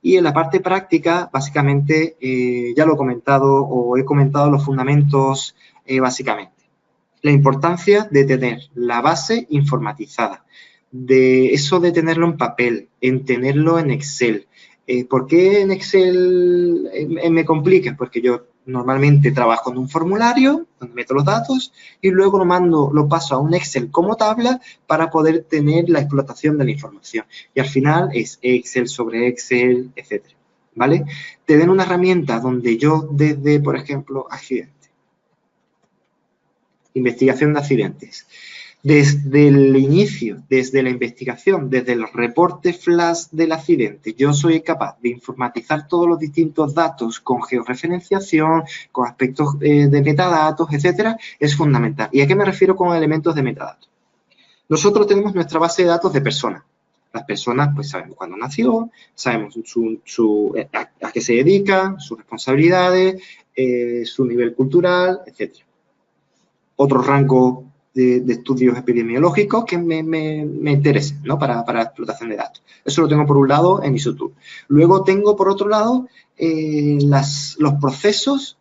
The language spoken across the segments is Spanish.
Y en la parte práctica, básicamente, ya lo he comentado o he comentado los fundamentos básicamente. La importancia de tener la base informatizada, de eso de tenerlo en papel, en tenerlo en Excel. ¿Por qué en Excel me complica? Porque yo normalmente trabajo en un formulario donde meto los datos y luego lo paso a un Excel como tabla para poder tener la explotación de la información. Y al final es Excel sobre Excel, etcétera, ¿vale? Te den una herramienta donde yo desde, por ejemplo, investigación de accidentes. Desde el inicio, desde la investigación, desde el reporte flash del accidente, yo soy capaz de informatizar todos los distintos datos con georreferenciación, con aspectos de metadatos, etcétera, es fundamental. ¿Y a qué me refiero con elementos de metadatos? Nosotros tenemos nuestra base de datos de personas. Las personas, pues sabemos cuándo nació, sabemos a qué se dedica, sus responsabilidades, su nivel cultural, etcétera. Otro rango de estudios epidemiológicos que me interesen, ¿no? Para explotación de datos. Eso lo tengo por un lado en ISO-Tool. Luego tengo por otro lado los procesos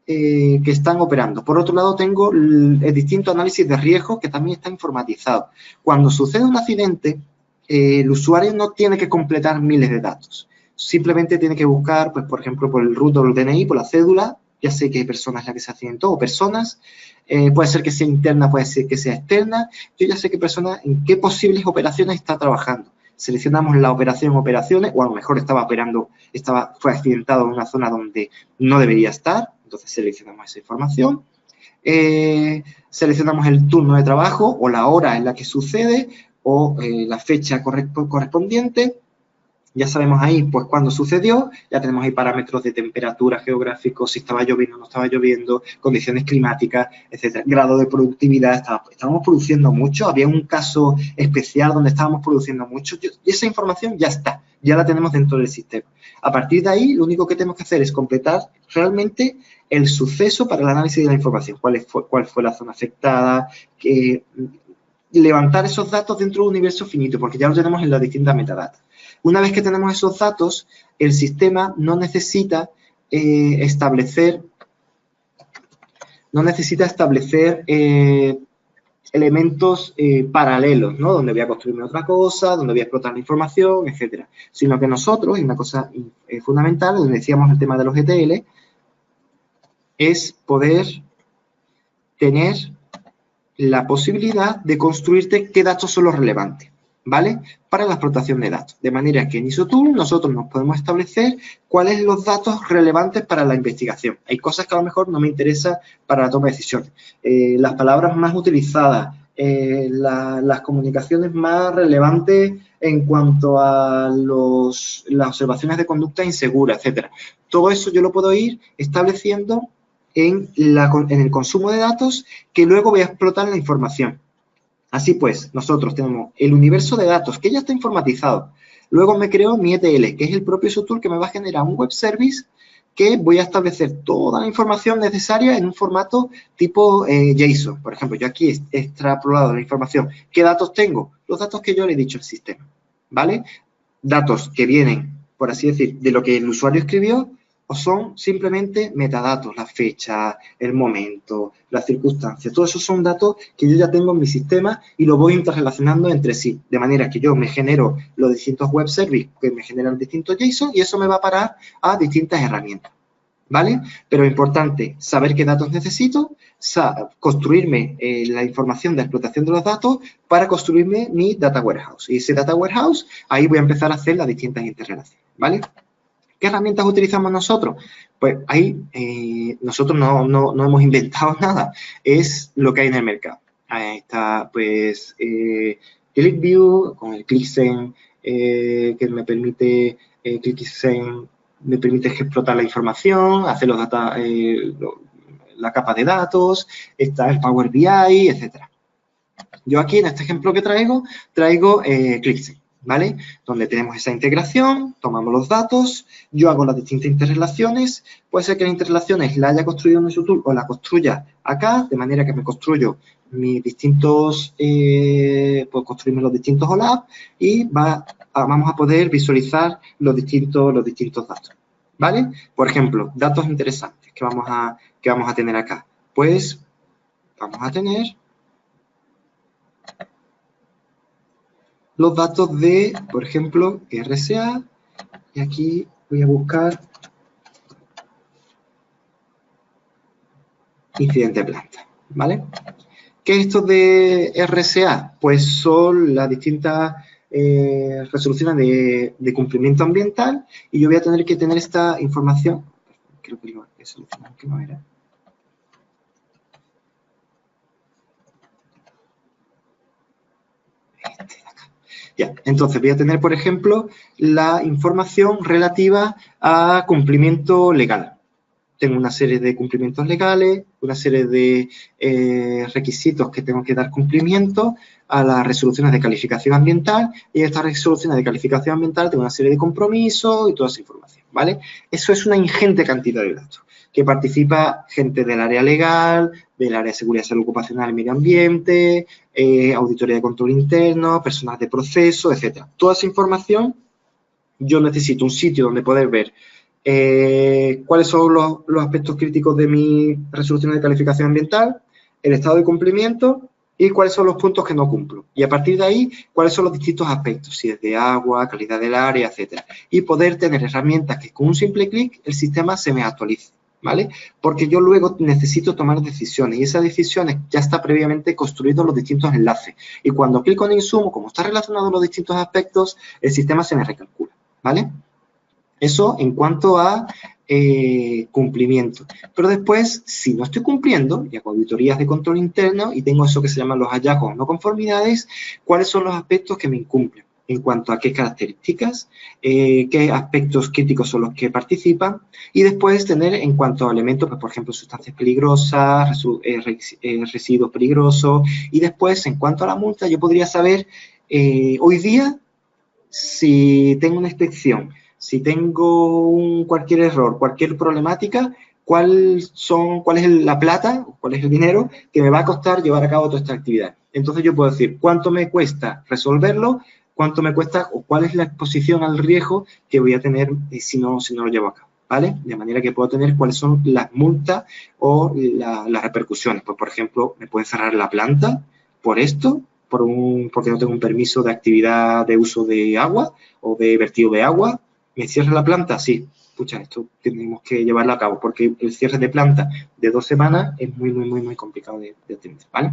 que están operando. Por otro lado tengo el distinto análisis de riesgo que también está informatizado. Cuando sucede un accidente, el usuario no tiene que completar miles de datos. Simplemente tiene que buscar, pues, por ejemplo, por el root o el DNI, por la cédula. Ya sé qué persona es la que se accidentó o personas. Puede ser que sea interna, puede ser que sea externa. Yo ya sé qué persona, en qué posibles operaciones está trabajando. Seleccionamos la operación operaciones, o a lo mejor fue accidentado en una zona donde no debería estar, entonces seleccionamos esa información. Seleccionamos el turno de trabajo o la hora en la que sucede o la fecha correspondiente. Ya sabemos ahí, pues, cuándo sucedió, ya tenemos ahí parámetros de temperatura, geográficos, si estaba lloviendo o no estaba lloviendo, condiciones climáticas, etcétera, grado de productividad, estábamos produciendo mucho, había un caso especial donde estábamos produciendo mucho, y esa información ya está, ya la tenemos dentro del sistema. A partir de ahí, lo único que tenemos que hacer es completar realmente el suceso para el análisis de la información, cuál fue la zona afectada, levantar esos datos dentro de un universo finito, porque ya lo tenemos en las distintas metadatas. Una vez que tenemos esos datos, el sistema no necesita establecer elementos paralelos, ¿no? Donde voy a construirme otra cosa, donde voy a explotar la información, etcétera. Sino que nosotros, y una cosa fundamental, donde decíamos el tema de los ETL, es poder tener la posibilidad de construirte qué datos son los relevantes, ¿vale? Para la explotación de datos. De manera que en ISO-Tool nosotros nos podemos establecer cuáles son los datos relevantes para la investigación. Hay cosas que a lo mejor no me interesa para la toma de decisiones. Las palabras más utilizadas, las comunicaciones más relevantes en cuanto a las observaciones de conducta insegura, etcétera. Todo eso yo lo puedo ir estableciendo en el consumo de datos que luego voy a explotar la información. Así pues, nosotros tenemos el universo de datos que ya está informatizado. Luego me creo mi ETL, que es el propio ISO-Tool que me va a generar un web service que voy a establecer toda la información necesaria en un formato tipo JSON. Por ejemplo, yo aquí he extrapolado la información. ¿Qué datos tengo? Los datos que yo le he dicho al sistema, ¿vale? Datos que vienen, por así decir, de lo que el usuario escribió, o son simplemente metadatos, la fecha, el momento, las circunstancias. Todos esos son datos que yo ya tengo en mi sistema y los voy interrelacionando entre sí. De manera que yo me genero los distintos web services que me generan distintos JSON y eso me va a parar a distintas herramientas, ¿vale? Pero es importante saber qué datos necesito, construirme la información de explotación de los datos para construirme mi data warehouse. Y ese data warehouse, ahí voy a empezar a hacer las distintas interrelaciones, ¿vale? ¿Qué herramientas utilizamos nosotros? Pues ahí nosotros no hemos inventado nada, es lo que hay en el mercado. Ahí está, pues, ClickView con el ClickSense, que me permite, ClickSense me permite explotar la información, hacer la capa de datos, está el Power BI, etcétera. Yo aquí en este ejemplo que traigo ClickSense. ¿vale? Donde tenemos esa integración, tomamos los datos, yo hago las distintas interrelaciones, puede ser que las interrelaciones la haya construido en SUTOOL o la construya acá, de manera que me construyo mis distintos, puedo construirme los distintos OLAP y vamos a poder visualizar los distintos datos, ¿vale? Por ejemplo, datos interesantes que vamos a tener acá. Pues vamos a tener los datos de, por ejemplo, RSA, y aquí voy a buscar incidente de planta, ¿vale? ¿Qué es esto de RSA? Pues son las distintas resoluciones de cumplimiento ambiental, y yo voy a tener que tener esta información. Creo que lo he solucionado, que no era. Ya, entonces voy a tener, por ejemplo, la información relativa a cumplimiento legal. Tengo una serie de cumplimientos legales, una serie de requisitos que tengo que dar cumplimiento a las resoluciones de calificación ambiental, y en estas resoluciones de calificación ambiental tengo una serie de compromisos y toda esa información, ¿vale? Eso es una ingente cantidad de datos, que participa gente del área legal, del área de seguridad, salud ocupacional y medio ambiente, auditoría de control interno, personal de proceso, etcétera. Toda esa información, yo necesito un sitio donde poder ver cuáles son los aspectos críticos de mi resolución de calificación ambiental, el estado de cumplimiento y cuáles son los puntos que no cumplo. Y a partir de ahí, cuáles son los distintos aspectos, si es de agua, calidad del área, etcétera. Y poder tener herramientas que con un simple clic el sistema se me actualice, ¿vale? Porque yo luego necesito tomar decisiones, y esas decisiones ya está previamente construidos los distintos enlaces. Y cuando clico en insumo, como está relacionado los distintos aspectos, el sistema se me recalcula, ¿vale? Eso en cuanto a cumplimiento. Pero después, si no estoy cumpliendo, y hago auditorías de control interno y tengo eso que se llaman los hallazgos no conformidades, ¿cuáles son los aspectos que me incumplen? En cuanto a qué características, qué aspectos críticos son los que participan, y después tener en cuanto a elementos, pues, por ejemplo, sustancias peligrosas, residuos peligrosos, y después, en cuanto a la multa, yo podría saber hoy día si tengo una inspección, si tengo cualquier error, cualquier problemática, cuál es la plata, cuál es el dinero que me va a costar llevar a cabo toda esta actividad. Entonces yo puedo decir cuánto me cuesta resolverlo, cuánto me cuesta o cuál es la exposición al riesgo que voy a tener si no lo llevo a cabo, ¿vale? De manera que puedo tener cuáles son las multas o las repercusiones. Pues, por ejemplo, me puede cerrar la planta por esto, porque no tengo un permiso de actividad de uso de agua o de vertido de agua. ¿Me cierra la planta? Sí. Pucha, esto tenemos que llevarlo a cabo, porque el cierre de planta de 2 semanas es muy complicado de atender, ¿vale?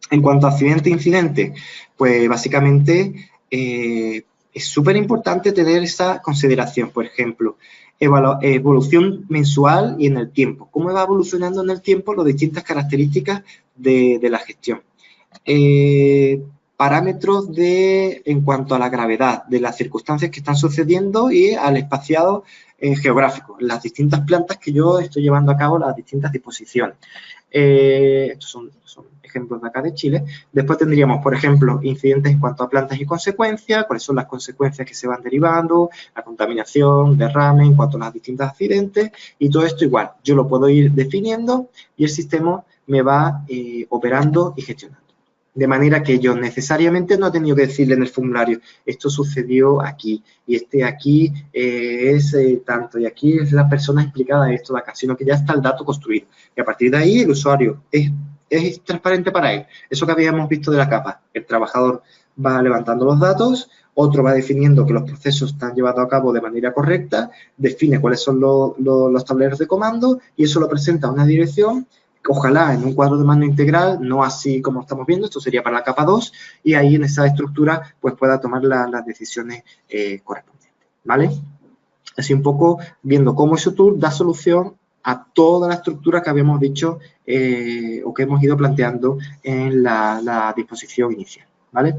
En cuanto a accidente-incidente, pues básicamente es súper importante tener esa consideración. Por ejemplo, evolución mensual y en el tiempo. ¿Cómo va evolucionando en el tiempo las distintas características de la gestión? Parámetros en cuanto a la gravedad de las circunstancias que están sucediendo y al espaciado geográfico, las distintas plantas que yo estoy llevando a cabo, las distintas disposiciones. Estos son ejemplos de acá de Chile. Después tendríamos, por ejemplo, incidentes en cuanto a plantas y consecuencias, cuáles son las consecuencias que se van derivando, la contaminación, derrame, en cuanto a los distintos accidentes, y todo esto igual, yo lo puedo ir definiendo y el sistema me va operando y gestionando. De manera que yo necesariamente no he tenido que decirle en el formulario, esto sucedió aquí, y aquí es tanto, y aquí es la persona explicada de esto de acá, sino que ya está el dato construido. Y a partir de ahí el usuario es transparente para él. Eso que habíamos visto de la capa, el trabajador va levantando los datos, otro va definiendo que los procesos están llevados a cabo de manera correcta, define cuáles son los tableros de comando, y eso lo presenta a una dirección, ojalá en un cuadro de mando integral, no así como estamos viendo, esto sería para la capa 2, y ahí en esa estructura pues pueda tomar las decisiones correspondientes, ¿vale? Así un poco viendo cómo SUTOOL da solución a toda la estructura que habíamos dicho o que hemos ido planteando en la disposición inicial, ¿vale?